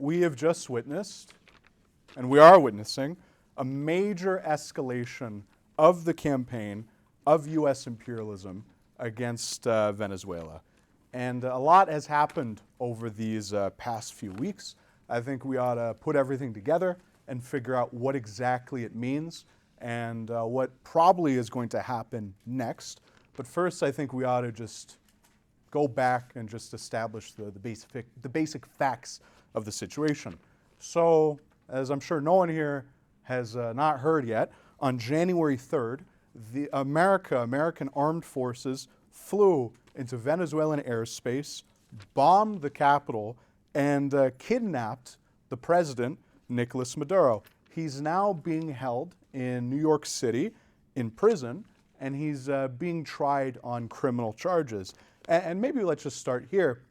we have just witnessed, and we are witnessing, a major escalation of the campaign of U.S. imperialism against Venezuela. And a lot has happened over these past few weeks. I think we ought to put everything together and figure out what exactly it means and what probably is going to happen next. But first, I think we ought to just go back and just establish the basic facts of the situation. So, as I'm sure no one here has not heard yet, on January 3rd, the American armed forces flew into Venezuelan airspace, bombed the capital, and kidnapped the president, Nicolas Maduro. He's now being held in New York City in prison, and he's being tried on criminal charges. And maybe let's just start here,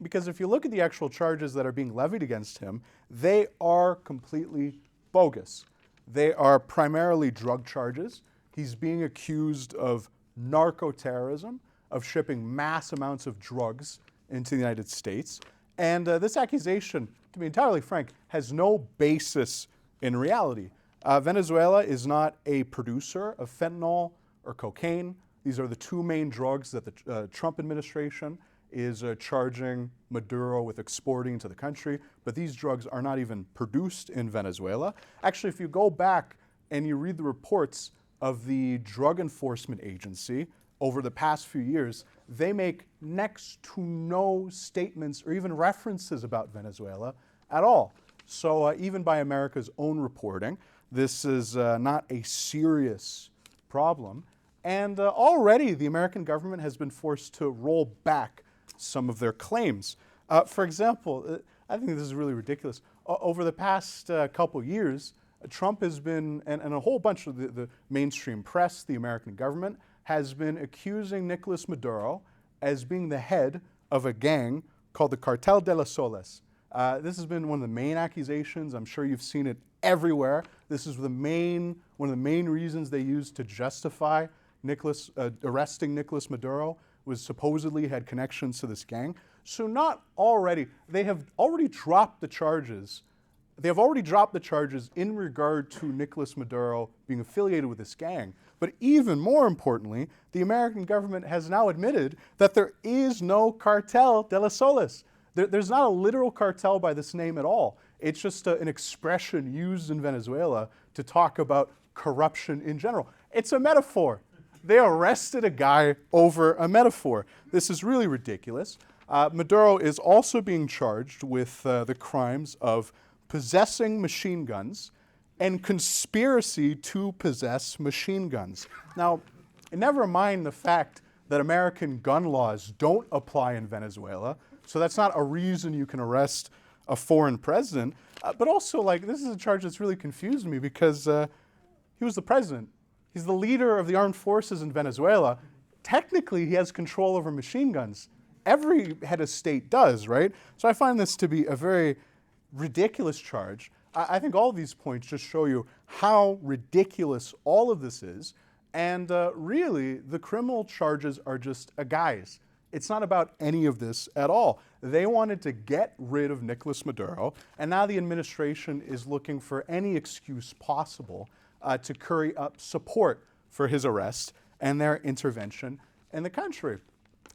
because if you look at the actual charges that are being levied against him, they are completely bogus. They are primarily drug charges. He's being accused of narco-terrorism, of shipping mass amounts of drugs into the United States. And this accusation, to be entirely frank, has no basis in reality. Venezuela is not a producer of fentanyl or cocaine. These are the two main drugs that the Trump administration is charging Maduro with exporting to the country. But these drugs are not even produced in Venezuela. Actually, if you go back and you read the reports of the Drug Enforcement Agency over the past few years, they make next to no statements or even references about Venezuela at all. So even by America's own reporting, this is not a serious problem. And already the American government has been forced to roll back some of their claims. For example, I think this is really ridiculous. Over the past couple years, Trump has been, and a whole bunch of the mainstream press, the American government, has been accusing Nicolas Maduro as being the head of a gang called the Cartel de los Soles. This has been one of the main accusations. I'm sure you've seen it everywhere. This is one of the main reasons they used to justify arresting Nicolas Maduro, was supposedly had connections to this gang. So they have already dropped the charges. They have already dropped the charges in regard to Nicolas Maduro being affiliated with this gang. But even more importantly, the American government has now admitted that there is no Cartel de los Soles. There's not a literal cartel by this name at all. It's just an expression used in Venezuela to talk about corruption in general. It's a metaphor. They arrested a guy over a metaphor. This is really ridiculous. Maduro is also being charged with the crimes of possessing machine guns and conspiracy to possess machine guns. Now, never mind the fact that American gun laws don't apply in Venezuela, so that's not a reason you can arrest a foreign president, but also, this is a charge that's really confused me because he was the president. He's the leader of the armed forces in Venezuela. Technically, he has control over machine guns. Every head of state does, right? So I find this to be a very ridiculous charge. I think all of these points just show you how ridiculous all of this is. And really, the criminal charges are just a guise. It's not about any of this at all. They wanted to get rid of Nicolas Maduro, and now the administration is looking for any excuse possible to curry up support for his arrest and their intervention in the country.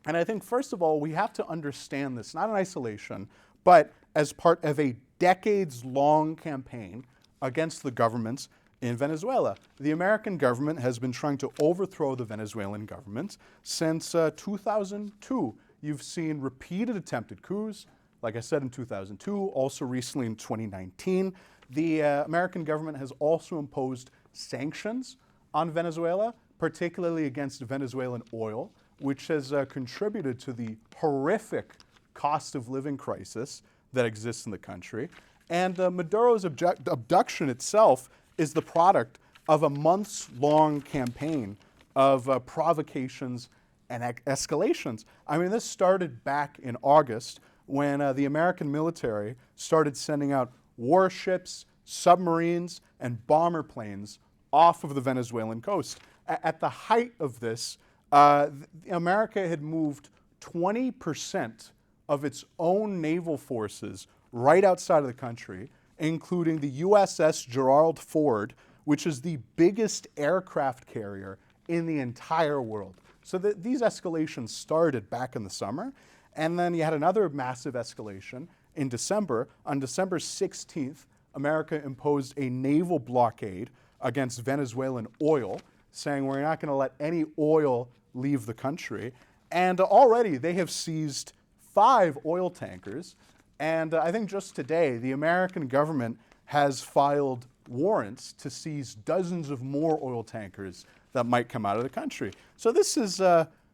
And I think, first of all, we have to understand this, not in isolation, but as part of a decades-long campaign against the governments in Venezuela. The American government has been trying to overthrow the Venezuelan government since 2002. You've seen repeated attempted coups, like I said, in 2002, also recently in 2019. The American government has also imposed sanctions on Venezuela, particularly against Venezuelan oil, which has contributed to the horrific cost of living crisis that exists in the country. And Maduro's abduction itself is the product of a months-long campaign of provocations and escalations. I mean, this started back in August when the American military started sending out warships, submarines, and bomber planes off of the Venezuelan coast. At the height of this, America had moved 20% of its own naval forces right outside of the country, including the USS Gerald Ford, which is the biggest aircraft carrier in the entire world. So these escalations started back in the summer, and then you had another massive escalation in December. On December 16th, America imposed a naval blockade against Venezuelan oil, saying we're not going to let any oil leave the country. And already they have seized 5 oil tankers. And I think just today, the American government has filed warrants to seize dozens of more oil tankers that might come out of the country. So this is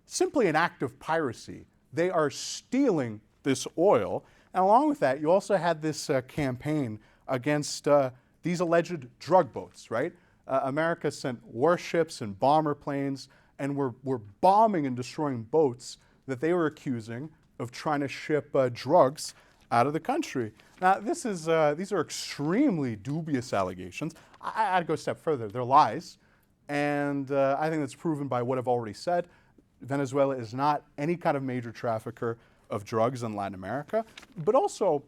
simply an act of piracy. They are stealing this oil. And along with that, you also had this campaign against these alleged drug boats, right? America sent warships and bomber planes and were bombing and destroying boats that they were accusing of trying to ship drugs out of the country. Now, these are extremely dubious allegations. I'd go a step further. They're lies. And I think that's proven by what I've already said. Venezuela is not any kind of major trafficker of drugs in Latin America. But also,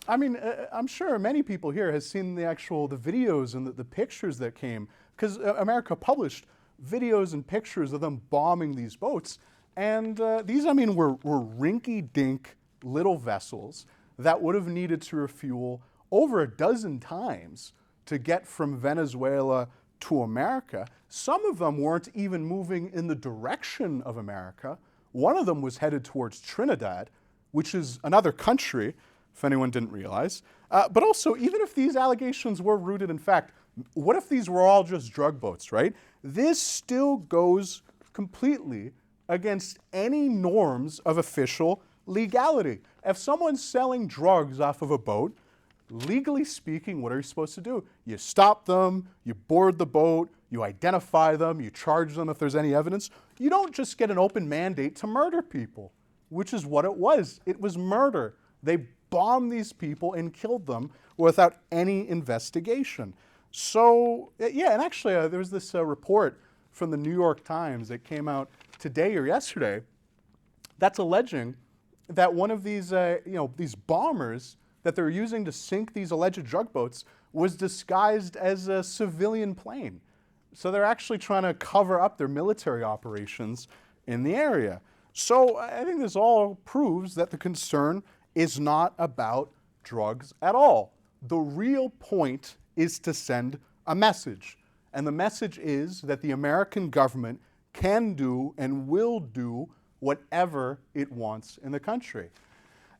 I mean, I'm sure many people here have seen the videos and the pictures that came, because America published videos and pictures of them bombing these boats. And these, I mean, were rinky-dink little vessels that would have needed to refuel over a dozen times to get from Venezuela to America. Some of them weren't even moving in the direction of America. One of them was headed towards Trinidad, which is another country, if anyone didn't realize. But also, even if these allegations were rooted in fact, what if these were all just drug boats, right? This still goes completely against any norms of official legality. If someone's selling drugs off of a boat, legally speaking, what are you supposed to do? You stop them, you board the boat, you identify them, you charge them if there's any evidence. You don't just get an open mandate to murder people, which is what it was. It was murder. They bombed these people and killed them without any investigation. So, yeah, and actually there was this report from the New York Times that came out today or yesterday that's alleging that one of these, these bombers that they're using to sink these alleged drug boats was disguised as a civilian plane. So they're actually trying to cover up their military operations in the area. So I think this all proves that the concern is not about drugs at all. The real point is to send a message. And the message is that the American government can do and will do whatever it wants in the country.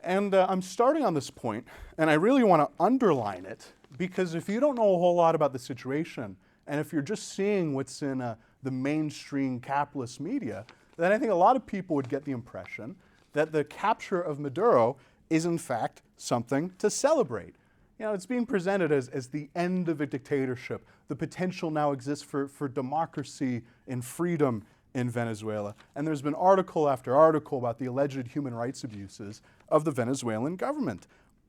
And I'm starting on this point, and I really want to underline it, because if you don't know a whole lot about the situation, and if you're just seeing what's in the mainstream capitalist media, then I think a lot of people would get the impression that the capture of Maduro is in fact something to celebrate. You know, it's being presented as the end of a dictatorship. The potential now exists for democracy and freedom in Venezuela. And there's been article after article about the alleged human rights abuses of the Venezuelan government.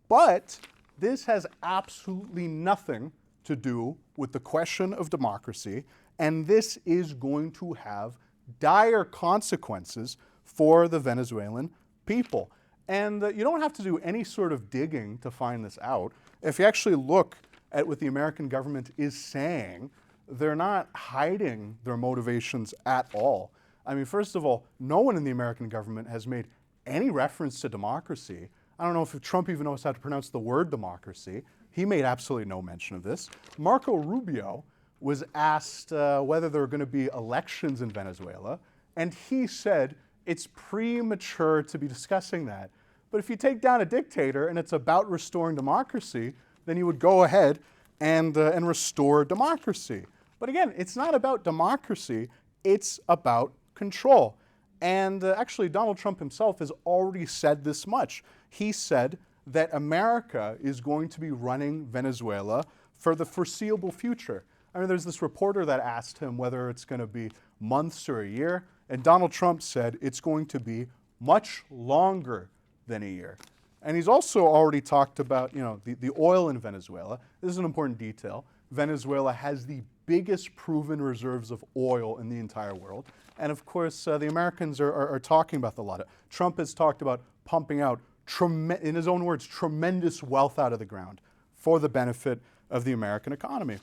But this has absolutely nothing to do with the question of democracy, and this is going to have dire consequences for the Venezuelan people. And you don't have to do any sort of digging to find this out. If you actually look at what the American government is saying, they're not hiding their motivations at all. I mean, first of all, no one in the American government has made any reference to democracy. I don't know if Trump even knows how to pronounce the word democracy. He made absolutely no mention of this. Marco Rubio was asked whether there are going to be elections in Venezuela, and he said it's premature to be discussing that. But if you take down a dictator and it's about restoring democracy, then you would go ahead and restore democracy. But again, it's not about democracy, it's about control. And actually, Donald Trump himself has already said this much. He said that America is going to be running Venezuela for the foreseeable future. I mean, there's this reporter that asked him whether it's going to be months or a year, and Donald Trump said it's going to be much longer than a year. And he's also already talked about, the oil in Venezuela. This is an important detail. Venezuela has the biggest proven reserves of oil in the entire world. And of course, the Americans are talking about that a lot. Trump has talked about pumping out in his own words, tremendous wealth out of the ground for the benefit of the American economy.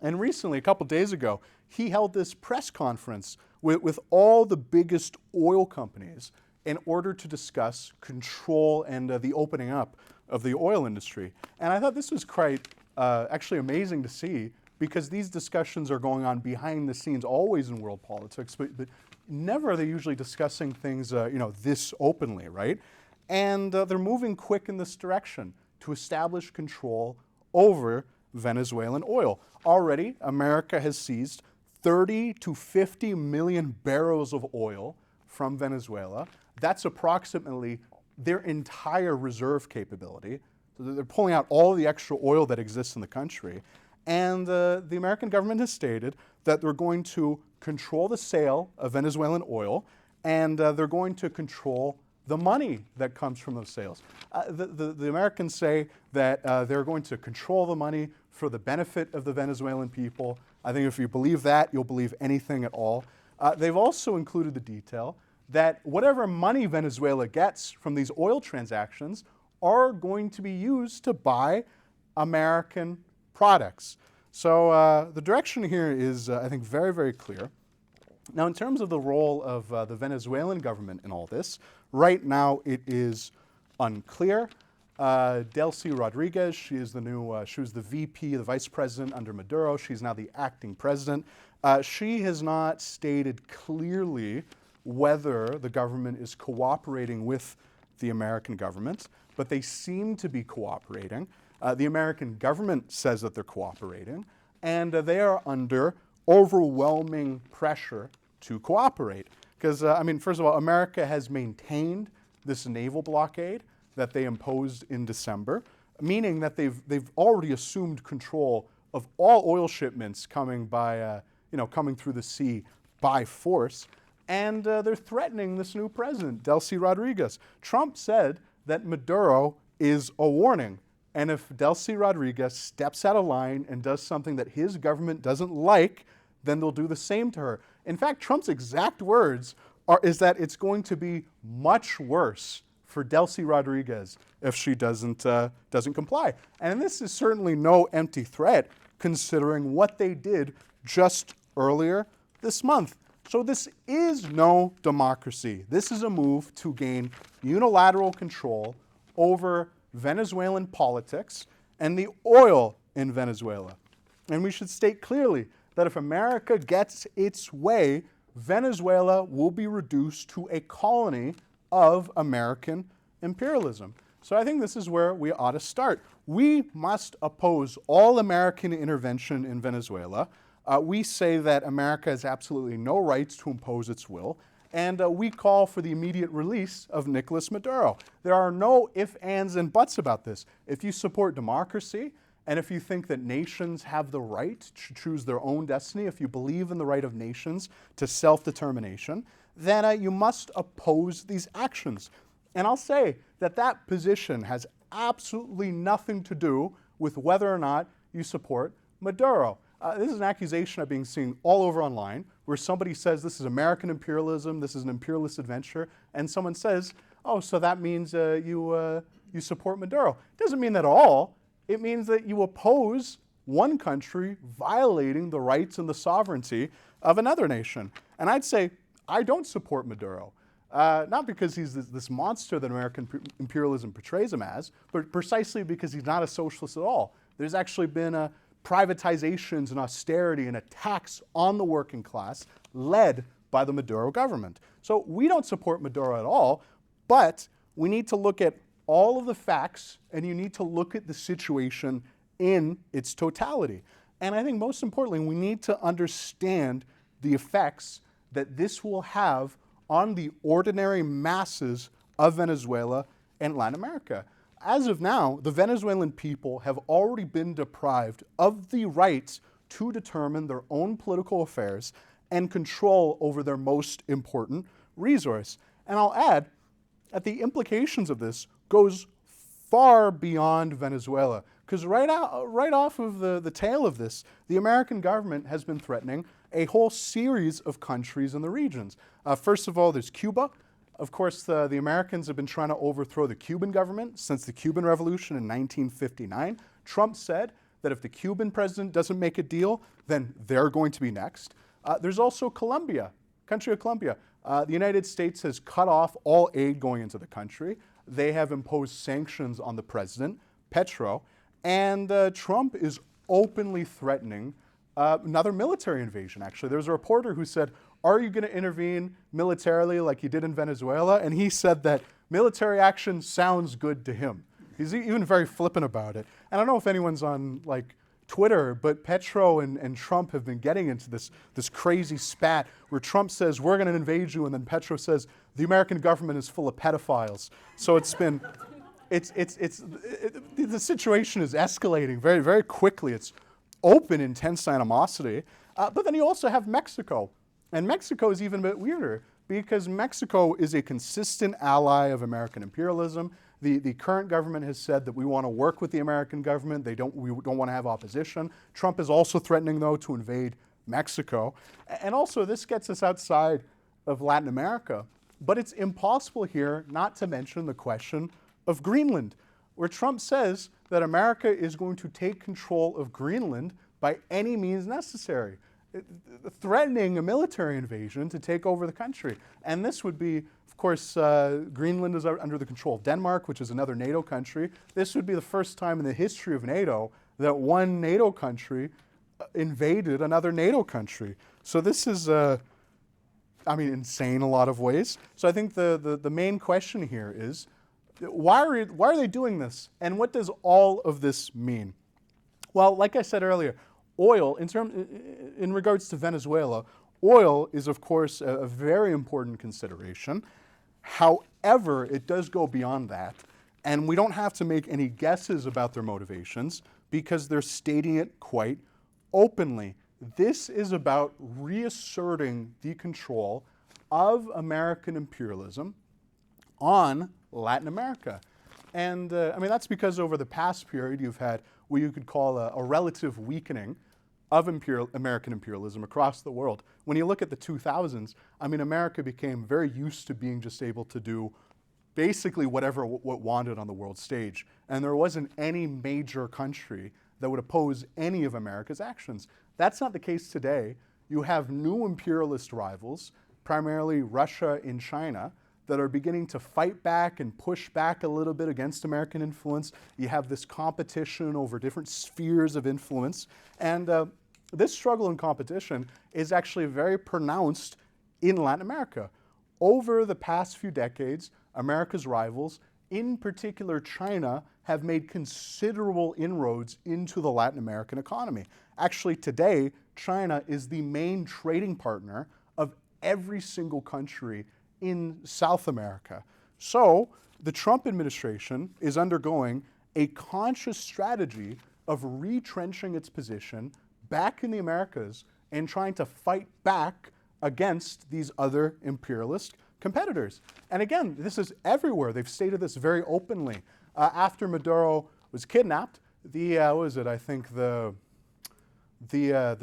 And recently, a couple days ago, he held this press conference with all the biggest oil companies in order to discuss control and the opening up of the oil industry. And I thought this was quite actually amazing to see, because these discussions are going on behind the scenes, always in world politics, but never are they usually discussing things this openly, right? And they're moving quick in this direction to establish control over Venezuelan oil. Already, America has seized 30 to 50 million barrels of oil from Venezuela. That's approximately their entire reserve capability. So they're pulling out all the extra oil that exists in the country. And the American government has stated that they're going to control the sale of Venezuelan oil, and they're going to control the money that comes from those sales. The Americans say that they're going to control the money for the benefit of the Venezuelan people. I think if you believe that, you'll believe anything at all. They've also included the detail that whatever money Venezuela gets from these oil transactions are going to be used to buy American products. So the direction here is, I think, very, very clear. Now, in terms of the role of the Venezuelan government in all this, right now it is unclear. Delcy Rodriguez, she was the VP, the vice president under Maduro. She's now the acting president. She has not stated clearly whether the government is cooperating with the American government, but they seem to be cooperating. The American government says that they're cooperating, and they are under overwhelming pressure to cooperate. Because, first of all, America has maintained this naval blockade that they imposed in December, meaning that they've already assumed control of all oil shipments coming through the sea by force, and they're threatening this new president, Delcy Rodriguez. Trump said that Maduro is a warning, and if Delcy Rodriguez steps out of line and does something that his government doesn't like, then they'll do the same to her. In fact, Trump's exact words is that it's going to be much worse for Delcy Rodriguez if she doesn't comply. And this is certainly no empty threat, considering what they did just earlier this month. So this is no democracy. This is a move to gain unilateral control over Venezuelan politics and the oil in Venezuela. And we should state clearly that if America gets its way, Venezuela will be reduced to a colony of American imperialism. So I think this is where we ought to start. We must oppose all American intervention in Venezuela. We say that America has absolutely no rights to impose its will, and we call for the immediate release of Nicolas Maduro. There are no ifs, ands, and buts about this. If you support democracy, and if you think that nations have the right to choose their own destiny, if you believe in the right of nations to self-determination, then you must oppose these actions. And I'll say that that position has absolutely nothing to do with whether or not you support Maduro. This is an accusation I've been seeing all over online, where somebody says this is American imperialism, this is an imperialist adventure, and someone says, oh, so that means you support Maduro. It doesn't mean that at all. It means that you oppose one country violating the rights and the sovereignty of another nation. And I'd say, I don't support Maduro. Not because he's this monster that American imperialism portrays him as, but precisely because he's not a socialist at all. There's actually been privatizations and austerity and attacks on the working class led by the Maduro government. So we don't support Maduro at all, but we need to look at all of the facts, and you need to look at the situation in its totality. And I think most importantly, we need to understand the effects that this will have on the ordinary masses of Venezuela and Latin America. As of now, the Venezuelan people have already been deprived of the right to determine their own political affairs and control over their most important resource. And I'll add that the implications of this goes far beyond Venezuela, because right off of the tail of this, the American government has been threatening a whole series of countries in the regions. First of all, there's Cuba. Of course, the Americans have been trying to overthrow the Cuban government since the Cuban Revolution in 1959. Trump said that if the Cuban president doesn't make a deal, then they're going to be next. There's also Colombia, country of Colombia. The United States has cut off all aid going into the country. They have imposed sanctions on the president, Petro, and Trump is openly threatening another military invasion, actually. There was a reporter who said, are you going to intervene militarily like you did in Venezuela? And he said that military action sounds good to him. He's even very flippant about it. And I don't know if anyone's on like Twitter, but Petro and Trump have been getting into this crazy spat where Trump says, we're going to invade you, and then Petro says, the American government is full of pedophiles. So it's been, the situation is escalating very, very quickly. It's open, intense animosity. But then you also have Mexico. And Mexico is even a bit weirder because Mexico is a consistent ally of American imperialism. The current government has said that we want to work with the American government. We don't want to have opposition. Trump is also threatening, though, to invade Mexico. And also, this gets us outside of Latin America. But it's impossible here not to mention the question of Greenland, where Trump says that America is going to take control of Greenland by any means necessary, threatening a military invasion to take over the country. And this would be, of course, Greenland is under the control of Denmark, which is another NATO country. This would be the first time in the history of NATO that one NATO country invaded another NATO country. So this is, insane in a lot of ways. So I think the main question here is, why are they doing this? And what does all of this mean? Well, like I said earlier, oil, in regards to Venezuela, oil is, of course, a very important consideration. However, it does go beyond that, and we don't have to make any guesses about their motivations because they're stating it quite openly. This is about reasserting the control of American imperialism on Latin America. And that's because over the past period you've had what you could call a relative weakening of American imperialism across the world. When you look at the 2000s, America became very used to being just able to do basically whatever it wanted on the world stage. And there wasn't any major country that would oppose any of America's actions. That's not the case today. You have new imperialist rivals, primarily Russia and China, that are beginning to fight back and push back a little bit against American influence. You have this competition over different spheres of influence. And this struggle and competition is actually very pronounced in Latin America. Over the past few decades, America's rivals, in particular China, have made considerable inroads into the Latin American economy. Actually, today, China is the main trading partner of every single country in South America. So the Trump administration is undergoing a conscious strategy of retrenching its position back in the Americas and trying to fight back against these other imperialist competitors. And again, this is everywhere. They've stated this very openly. After Maduro was kidnapped, the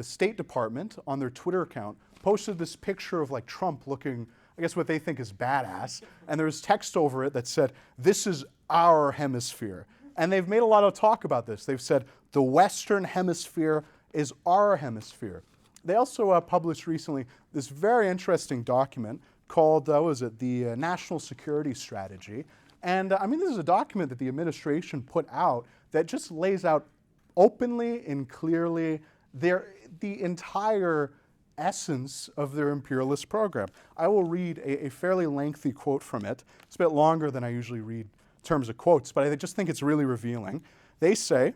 State Department on their Twitter account posted this picture of like Trump looking, I guess what they think is badass, and there was text over it that said, "This is our hemisphere." And they've made a lot of talk about this. They've said, the Western Hemisphere is our hemisphere. They also published recently this very interesting document called, the National Security Strategy. And this is a document that the administration put out that just lays out openly and clearly the entire essence of their imperialist program. I will read a fairly lengthy quote from it. It's a bit longer than I usually read in terms of quotes, but I just think it's really revealing. They say,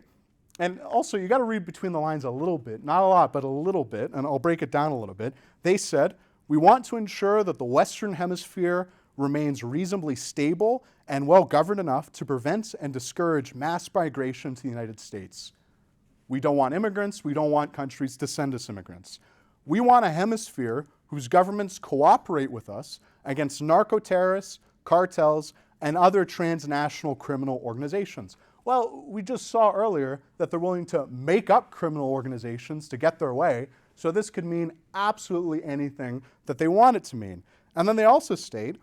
and also you got to read between the lines a little bit, not a lot, but a little bit, and I'll break it down a little bit. They said, "We want to ensure that the Western Hemisphere remains reasonably stable and well governed enough to prevent and discourage mass migration to the United States. We don't want immigrants. We don't want countries to send us immigrants. We want a hemisphere whose governments cooperate with us against narco-terrorists, cartels, and other transnational criminal organizations." Well, we just saw earlier that they're willing to make up criminal organizations to get their way, so this could mean absolutely anything that they want it to mean. And then they also state,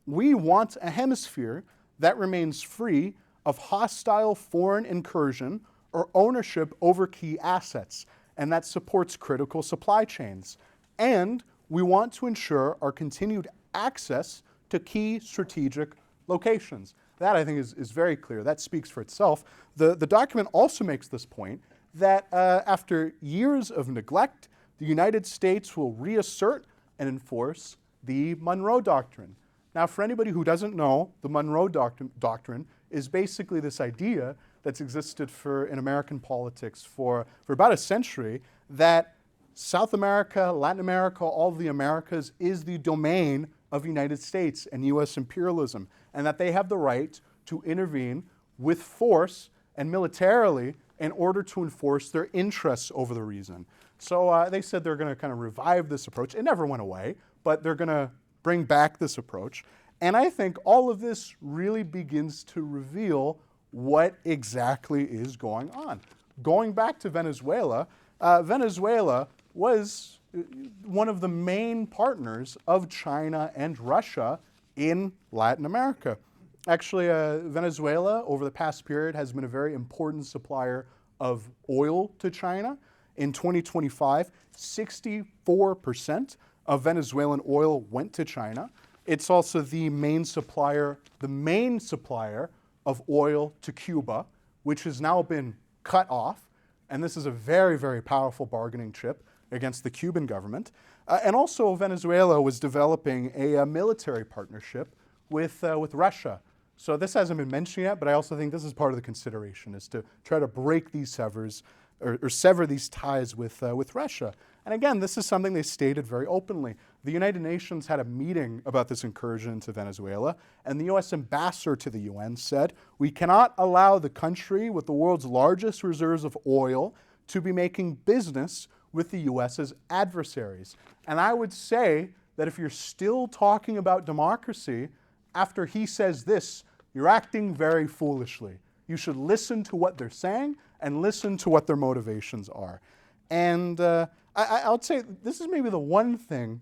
we want a hemisphere that remains free of hostile foreign incursion or ownership over key assets, and that supports critical supply chains. And we want to ensure our continued access to key strategic locations. That, I think, is very clear. That speaks for itself. The document also makes this point that after years of neglect, the United States will reassert and enforce the Monroe Doctrine. Now, for anybody who doesn't know, the Monroe Doctrine is basically this idea that's existed in American politics for about a century, that South America, Latin America, all of the Americas is the domain of the United States and U.S. imperialism, and that they have the right to intervene with force and militarily in order to enforce their interests over the region. So they said they're going to kind of revive this approach. It never went away, but they're going to bring back this approach. And I think all of this really begins to reveal what exactly is going on. Going back to Venezuela, Venezuela was one of the main partners of China and Russia in Latin America. Actually, Venezuela, over the past period, has been a very important supplier of oil to China. In 2025, 64% of Venezuelan oil went to China. It's also the main supplier of oil to Cuba, which has now been cut off. And this is a very, very powerful bargaining chip against the Cuban government. And also, Venezuela was developing a military partnership with Russia. So this hasn't been mentioned yet, but I also think this is part of the consideration, is to try to break these severs or sever these ties with Russia. And again, this is something they stated very openly. The United Nations had a meeting about this incursion into Venezuela, and the U.S. ambassador to the UN said, "We cannot allow the country with the world's largest reserves of oil to be making business with the U.S. as adversaries." And I would say that if you're still talking about democracy after he says this, you're acting very foolishly. You should listen to what they're saying and listen to what their motivations are. And I would say this is maybe the one thing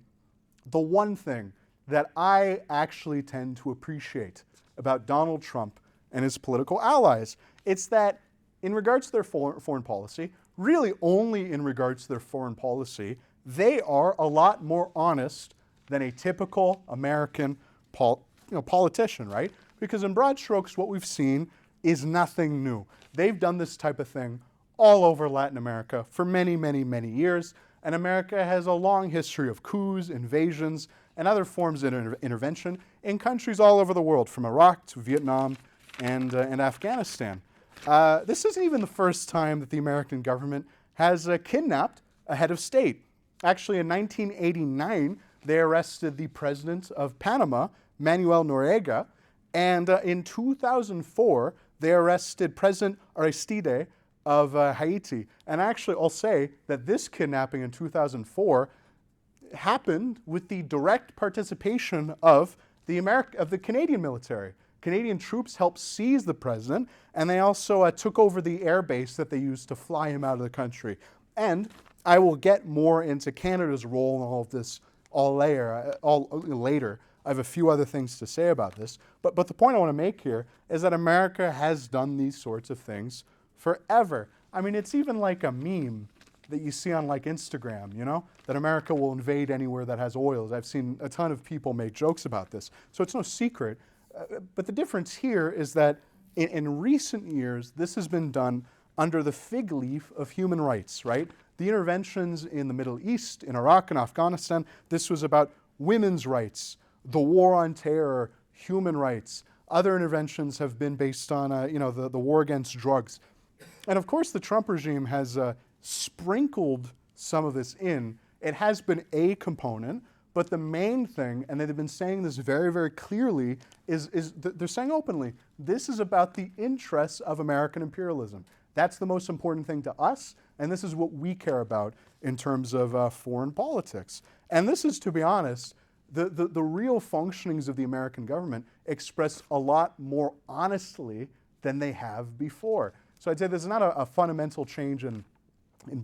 that I actually tend to appreciate about Donald Trump and his political allies. It's that in regards to their foreign policy, really only in regards to their foreign policy, they are a lot more honest than a typical American politician, right? Because in broad strokes, what we've seen is nothing new. They've done this type of thing all over Latin America for many, many, many years. And America has a long history of coups, invasions, and other forms of intervention in countries all over the world, from Iraq to Vietnam and Afghanistan. This isn't even the first time that the American government has kidnapped a head of state. Actually, in 1989, they arrested the president of Panama, Manuel Noriega, and in 2004, they arrested President Aristide of Haiti. And actually, I'll say that this kidnapping in 2004 happened with the direct participation of the Canadian military. Canadian troops helped seize the president, and they also took over the air base that they used to fly him out of the country. And I will get more into Canada's role in all of this later. I have a few other things to say about this. But the point I want to make here is that America has done these sorts of things forever. I mean, it's even like a meme that you see on like Instagram, that America will invade anywhere that has oils. I've seen a ton of people make jokes about this. So it's no secret. But the difference here is that in recent years, this has been done under the fig leaf of human rights, right? The interventions in the Middle East, in Iraq and Afghanistan, this was about women's rights, the war on terror, human rights. Other interventions have been based on, the war against drugs. And of course, the Trump regime has sprinkled some of this in. It has been a component, but the main thing, and they've been saying this very, very clearly, is they're saying openly, this is about the interests of American imperialism. That's the most important thing to us, and this is what we care about in terms of foreign politics. And this is, to be honest, the real functionings of the American government expressed a lot more honestly than they have before. So I'd say this is not a fundamental change in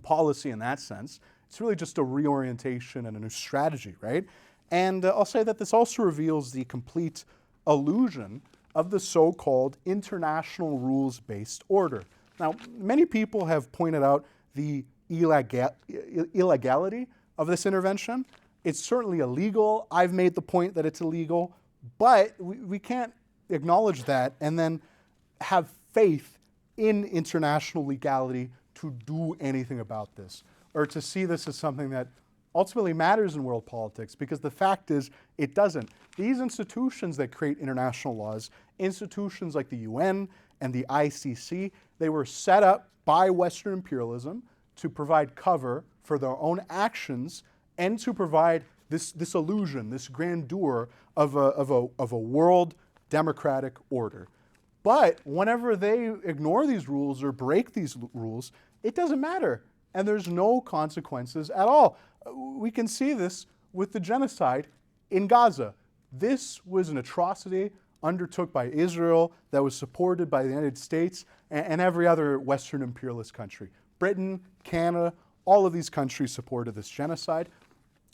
policy in that sense. It's really just a reorientation and a new strategy, right? And I'll say that this also reveals the complete illusion of the so-called international rules-based order. Now, many people have pointed out the illegality of this intervention. It's certainly illegal. I've made the point that it's illegal, but we can't acknowledge that and then have faith in international legality to do anything about this, or to see this as something that ultimately matters in world politics, because the fact is it doesn't. These institutions that create international laws, institutions like the UN and the ICC, they were set up by Western imperialism to provide cover for their own actions and to provide this illusion, this grandeur of a world democratic order. But whenever they ignore these rules or break these rules, it doesn't matter, and there's no consequences at all. We can see this with the genocide in Gaza. This was an atrocity undertook by Israel that was supported by the United States and every other Western imperialist country. Britain, Canada, all of these countries supported this genocide.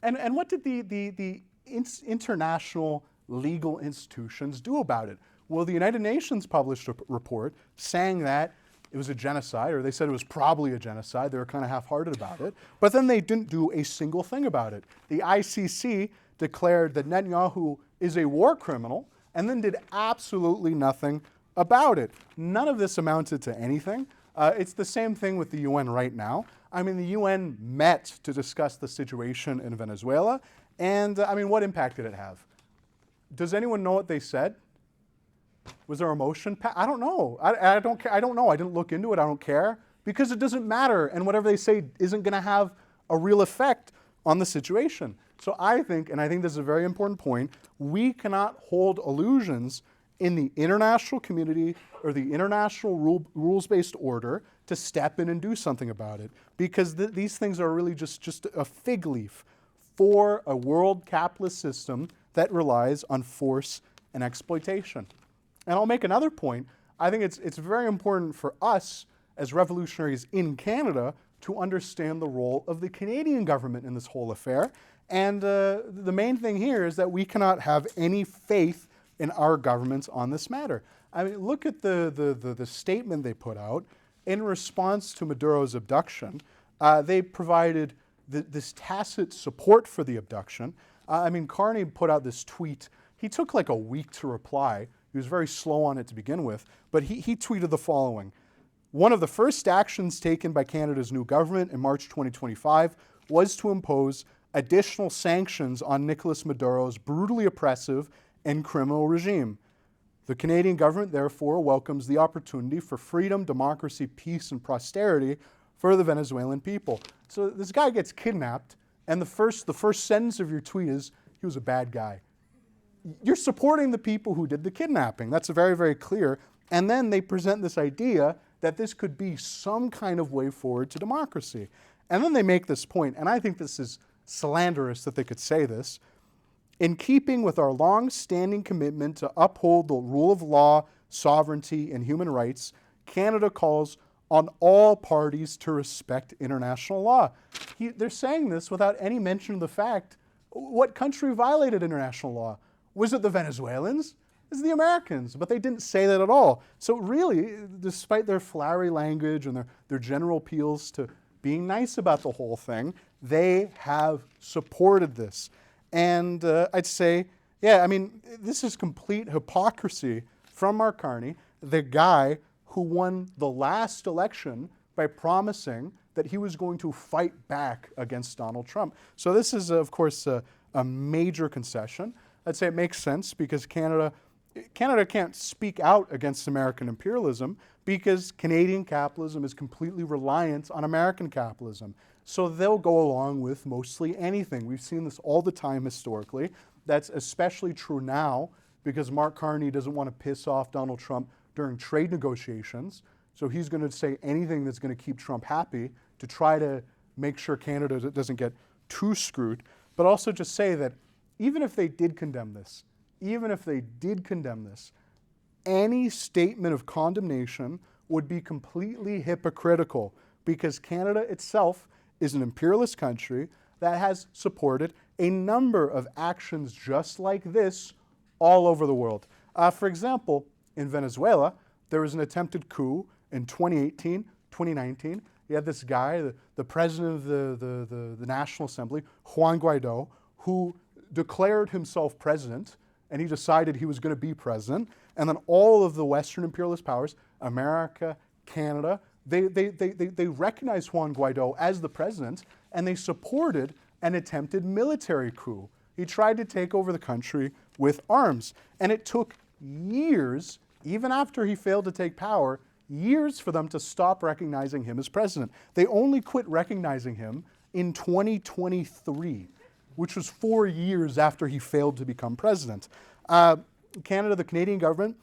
And what did the international legal institutions do about it? Well, the United Nations published a report saying that it was a genocide, or they said it was probably a genocide. They were kind of half-hearted about it. But then they didn't do a single thing about it. The ICC declared that Netanyahu is a war criminal and then did absolutely nothing about it. None of this amounted to anything. It's the same thing with the UN right now. I mean, the UN met to discuss the situation in Venezuela, and I mean, what impact did it have? Does anyone know what they said? Was there a motion? I don't know. I don't care. I don't know. I didn't look into it. I don't care, because it doesn't matter, and whatever they say isn't going to have a real effect on the situation. So I think, and I think this is a very important point, we cannot hold illusions in the international community or the international rules-based order to step in and do something about it, because these things are really just a fig leaf for a world capitalist system that relies on force and exploitation. And I'll make another point. I think it's very important for us as revolutionaries in Canada to understand the role of the Canadian government in this whole affair. And the main thing here is that we cannot have any faith in our governments on this matter. I mean, look at the statement they put out in response to Maduro's abduction. They provided this tacit support for the abduction. I mean, Carney put out this tweet. He took like a week to reply. He was very slow on it to begin with, but he tweeted the following. One of the first actions taken by Canada's new government in March 2025 was to impose additional sanctions on Nicolas Maduro's brutally oppressive and criminal regime. The Canadian government, therefore, welcomes the opportunity for freedom, democracy, peace, and prosperity for the Venezuelan people. So this guy gets kidnapped, and the first sentence of your tweet is, he was a bad guy. You're supporting the people who did the kidnapping. That's very, very clear. And then they present this idea that this could be some kind of way forward to democracy. And then they make this point, and I think this is slanderous that they could say this. In keeping with our long-standing commitment to uphold the rule of law, sovereignty, and human rights, Canada calls on all parties to respect international law. They're saying this without any mention of the fact, what country violated international law? Was it the Venezuelans? It's the Americans, but they didn't say that at all. So really, despite their flowery language and their general appeals to being nice about the whole thing, they have supported this. And I'd say, yeah, I mean, this is complete hypocrisy from Mark Carney, the guy who won the last election by promising that he was going to fight back against Donald Trump. So this is, of course, a major concession. I'd say it makes sense because Canada can't speak out against American imperialism because Canadian capitalism is completely reliant on American capitalism. So they'll go along with mostly anything. We've seen this all the time historically. That's especially true now because Mark Carney doesn't want to piss off Donald Trump during trade negotiations. So he's going to say anything that's going to keep Trump happy to try to make sure Canada doesn't get too screwed. But also just say that even if they did condemn this, any statement of condemnation would be completely hypocritical because Canada itself is an imperialist country that has supported a number of actions just like this all over the world. For example, in Venezuela, there was an attempted coup in 2018, 2019. You had this guy, the president of the National Assembly, Juan Guaido, who declared himself president, and he decided he was going to be president. And then all of the Western imperialist powers, America, Canada, they recognized Juan Guaido as the president, and they supported an attempted military coup. He tried to take over the country with arms. And it took years, even after he failed to take power, years for them to stop recognizing him as president. They only quit recognizing him in 2023, which was 4 years after he failed to become president. Canada, the Canadian government,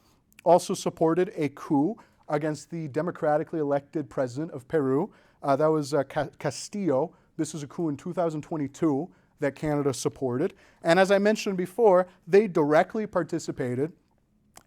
also supported a coup against the democratically elected president of Peru. That was Castillo. This was a coup in 2022 that Canada supported. And as I mentioned before, they directly participated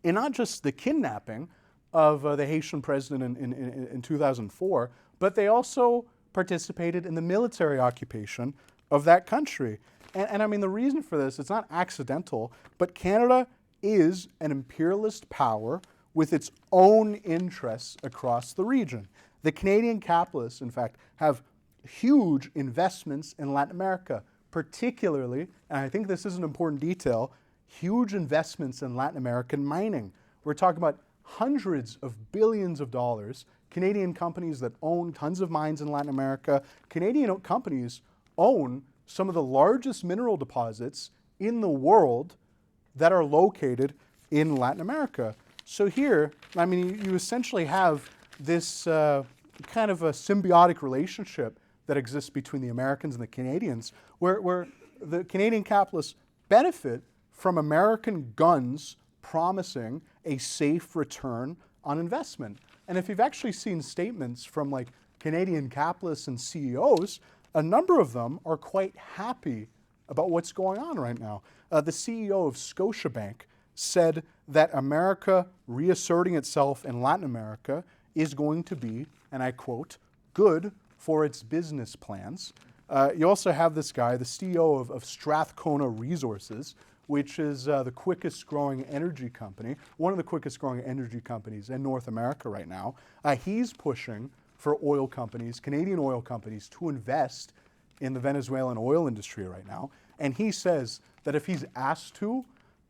in not just the kidnapping of the Haitian president in 2004, but they also participated in the military occupation of that country. And I mean, the reason for this, it's not accidental, but Canada is an imperialist power with its own interests across the region. The Canadian capitalists, in fact, have huge investments in Latin America, particularly, and I think this is an important detail, huge investments in Latin American mining. We're talking about hundreds of billions of dollars. Canadian companies that own tons of mines in Latin America. Canadian companies own some of the largest mineral deposits in the world that are located in Latin America. So here, I mean, you essentially have this kind of a symbiotic relationship that exists between the Americans and the Canadians, where the Canadian capitalists benefit from American guns promising a safe return on investment. And if you've actually seen statements from like Canadian capitalists and CEOs, a number of them are quite happy about what's going on right now. The CEO of Scotiabank said that America reasserting itself in Latin America is going to be, and I quote, good for its business plans. You also have this guy, the CEO of Strathcona Resources, which is the quickest growing energy company, one of the quickest growing energy companies in North America right now. He's pushing for oil companies, Canadian oil companies, to invest in the Venezuelan oil industry right now. And he says that if he's asked to,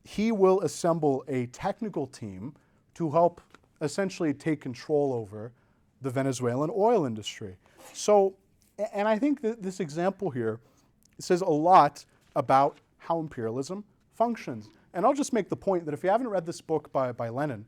he will assemble a technical team to help essentially take control over the Venezuelan oil industry. So, and I think that this example here says a lot about how imperialism functions. And I'll just make the point that if you haven't read this book by Lenin,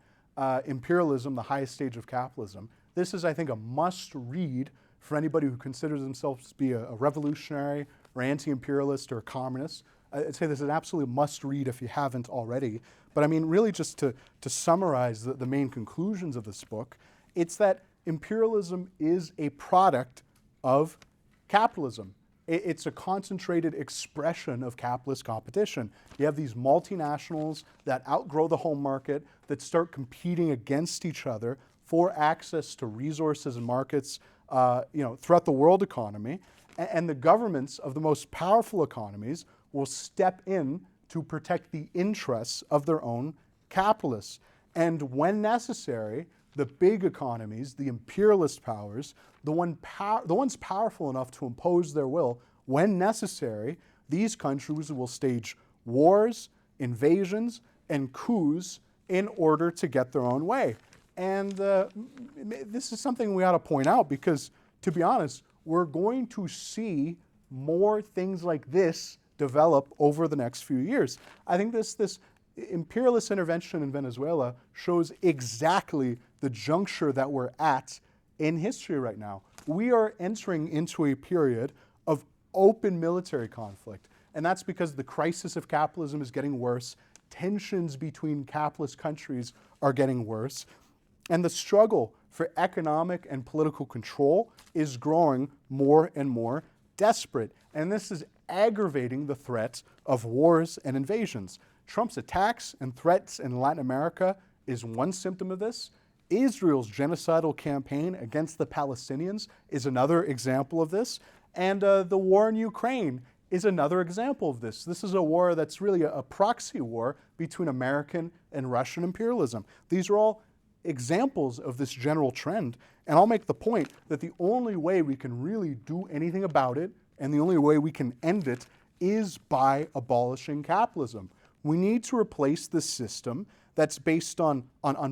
Imperialism, the Highest Stage of Capitalism, this is, I think, a must-read for anybody who considers themselves to be a revolutionary or anti-imperialist or a communist. I'd say this is an absolute must-read if you haven't already. But I mean, really just to summarize the main conclusions of this book, it's that imperialism is a product of capitalism. It's a concentrated expression of capitalist competition. You have these multinationals that outgrow the home market, that start competing against each other for access to resources and markets throughout the world economy. And the governments of the most powerful economies will step in to protect the interests of their own capitalists. And when necessary, the big economies, the imperialist powers, the ones powerful enough to impose their will, when necessary, these countries will stage wars, invasions, and coups in order to get their own way. And this is something we ought to point out because, to be honest, we're going to see more things like this develop over the next few years. I think this imperialist intervention in Venezuela shows exactly the juncture that we're at in history right now. We are entering into a period of open military conflict, and that's because the crisis of capitalism is getting worse, tensions between capitalist countries are getting worse, and the struggle for economic and political control is growing more and more desperate. And this is aggravating the threat of wars and invasions. Trump's attacks and threats in Latin America is one symptom of this. Israel's genocidal campaign against the Palestinians is another example of this. And the war in Ukraine is another example of this. This is a war that's really a proxy war between American and Russian imperialism. These are all examples of this general trend. And I'll make the point that the only way we can really do anything about it, and the only way we can end it, is by abolishing capitalism. We need to replace this system that's based on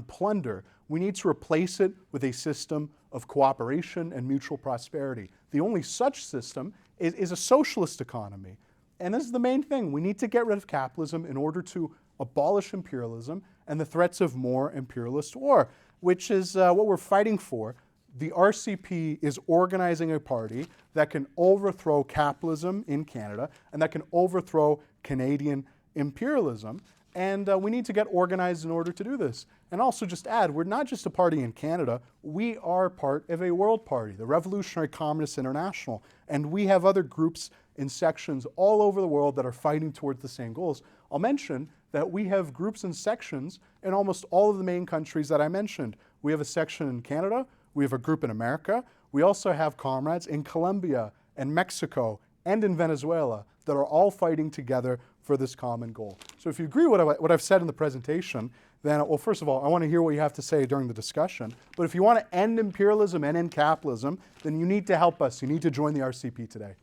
plunder. We need to replace it with a system of cooperation and mutual prosperity. The only such system is a socialist economy. And this is the main thing. We need to get rid of capitalism in order to abolish imperialism and the threats of more imperialist war, which is what we're fighting for. The RCP is organizing a party that can overthrow capitalism in Canada and that can overthrow Canadian imperialism. And we need to get organized in order to do this. And also just add, we're not just a party in Canada, we are part of a world party, the Revolutionary Communist International. And we have other groups and sections all over the world that are fighting towards the same goals. I'll mention that we have groups and sections in almost all of the main countries that I mentioned. We have a section in Canada, we have a group in America, we also have comrades in Colombia and Mexico and in Venezuela that are all fighting together for this common goal. So if you agree with what I've said in the presentation, then, well, first of all, I want to hear what you have to say during the discussion. But if you want to end imperialism and end capitalism, then you need to help us. You need to join the RCP today.